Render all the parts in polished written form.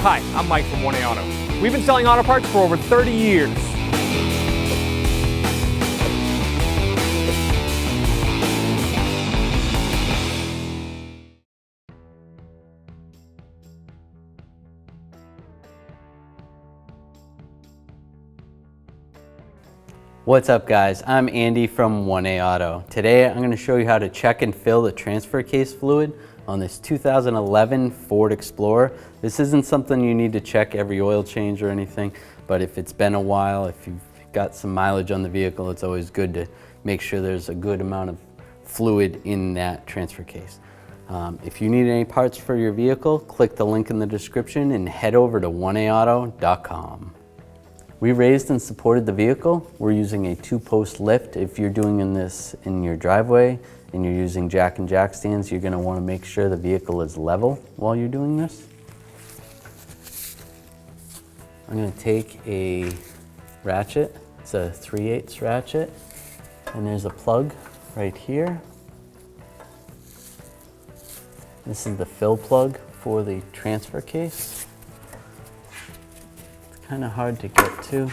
Hi, I'm Mike from 1A Auto. We've been selling auto parts for over 30 years. What's up guys, I'm Andy from 1A Auto. Today I'm going to show you how to check and fill the transfer case fluid on this 2011 Ford Explorer. This isn't something you need to check every oil change or anything, but if it's been a while, if you've got some mileage on the vehicle, it's always good to make sure there's a good amount of fluid in that transfer case. If you need any parts for your vehicle, click the link in the description and head over to 1aauto.com. We raised and supported the vehicle. We're using a 2-post lift. If you're doing this in your driveway and you're using jack and jack stands, you're gonna wanna make sure the vehicle is level while you're doing this. I'm gonna take a ratchet. It's a 3/8 ratchet. And there's a plug right here. This is the fill plug for the transfer case. Kind of hard to get to.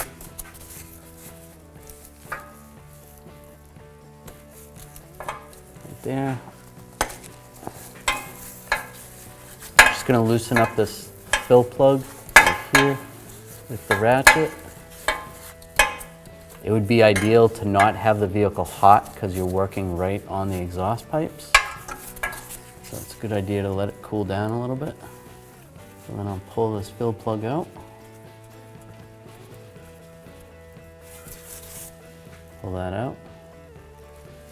Right there. Just going to loosen up this fill plug right here with the ratchet. It would be ideal to not have the vehicle hot because you're working right on the exhaust pipes. So it's a good idea to let it cool down a little bit. So then I'll pull this fill plug out. Pull that out.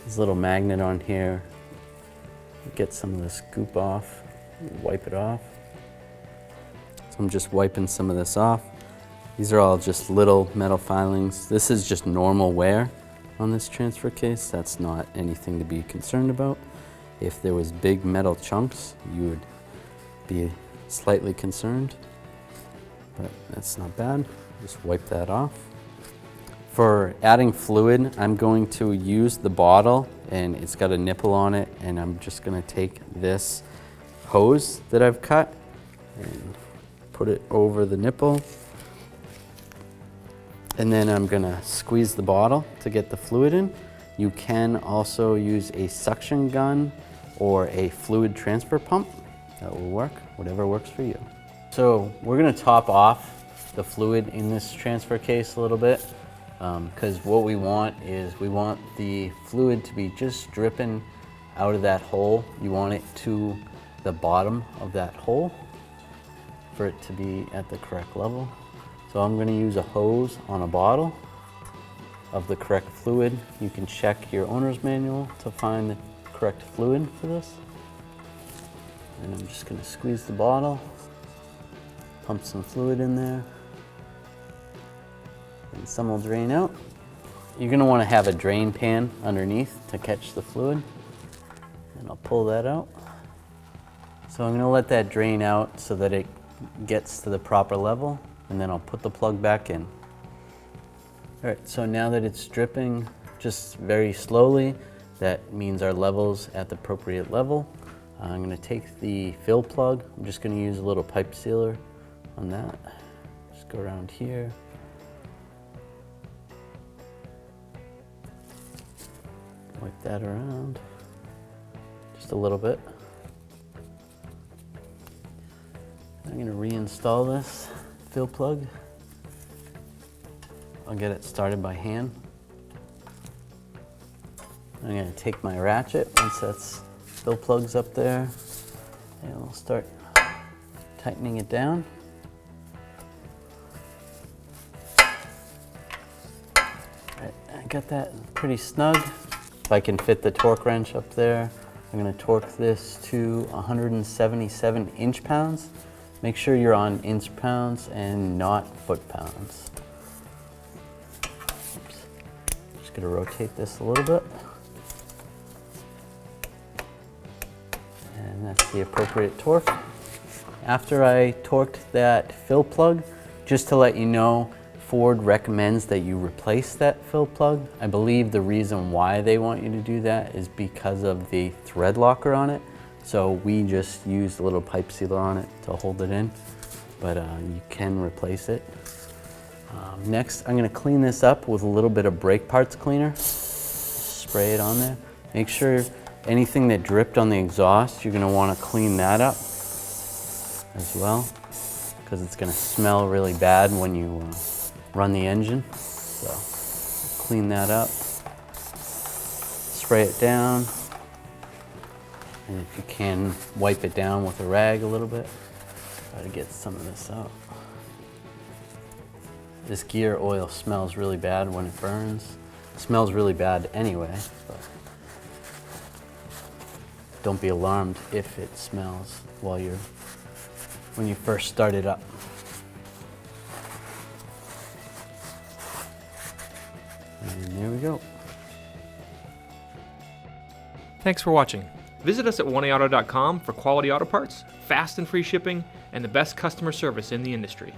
There's a little magnet on here. Get some of this goop off, wipe it off. So I'm just wiping some of this off. These are all just little metal filings. This is just normal wear on this transfer case. That's not anything to be concerned about. If there was big metal chunks, you would be slightly concerned, but that's not bad. Just wipe that off. For adding fluid, I'm going to use the bottle, and it's got a nipple on it, and I'm just gonna take this hose that I've cut and put it over the nipple. And then I'm gonna squeeze the bottle to get the fluid in. You can also use a suction gun or a fluid transfer pump. That will work, whatever works for you. So we're gonna top off the fluid in this transfer case a little bit. Because what we want is we want the fluid to be just dripping out of that hole. You want it to the bottom of that hole for it to be at the correct level. So I'm going to use a hose on a bottle of the correct fluid. You can check your owner's manual to find the correct fluid for this. And I'm just going to squeeze the bottle, pump some fluid in there. And some will drain out. You're going to want to have a drain pan underneath to catch the fluid. And I'll pull that out. So I'm going to let that drain out so that it gets to the proper level, and then I'll put the plug back in. All right, so now that it's dripping just very slowly, that means our level's at the appropriate level. I'm going to take the fill plug. I'm just going to use a little pipe sealer on that. Just go around here. Wipe that around just a little bit. I'm going to reinstall this fill plug. I'll get it started by hand. I'm going to take my ratchet once that's fill plug's up there, and I'll start tightening it down. Right, I got that pretty snug. If I can fit the torque wrench up there, I'm going to torque this to 177 inch-pounds. Make sure you're on inch-pounds and not foot-pounds. Just going to rotate this a little bit. And that's the appropriate torque. After I torqued that fill plug, just to let you know, Ford recommends that you replace that fill plug. I believe the reason why they want you to do that is because of the thread locker on it. So we just used a little pipe sealer on it to hold it in. but you can replace it. Next, I'm going to clean this up with a little bit of brake parts cleaner. Spray it on there. Make sure anything that dripped on the exhaust, you're going to want to clean that up as well, because it's going to smell really bad when you run the engine. So clean that up, spray it down, and if you can, wipe it down with a rag a little bit. Try to get some of this out. This gear oil smells really bad when it burns. It smells really bad anyway, but don't be alarmed if it smells when you first start it up. And there we go. Thanks for watching. Visit us at oneauto.com for quality auto parts, fast and free shipping, and the best customer service in the industry.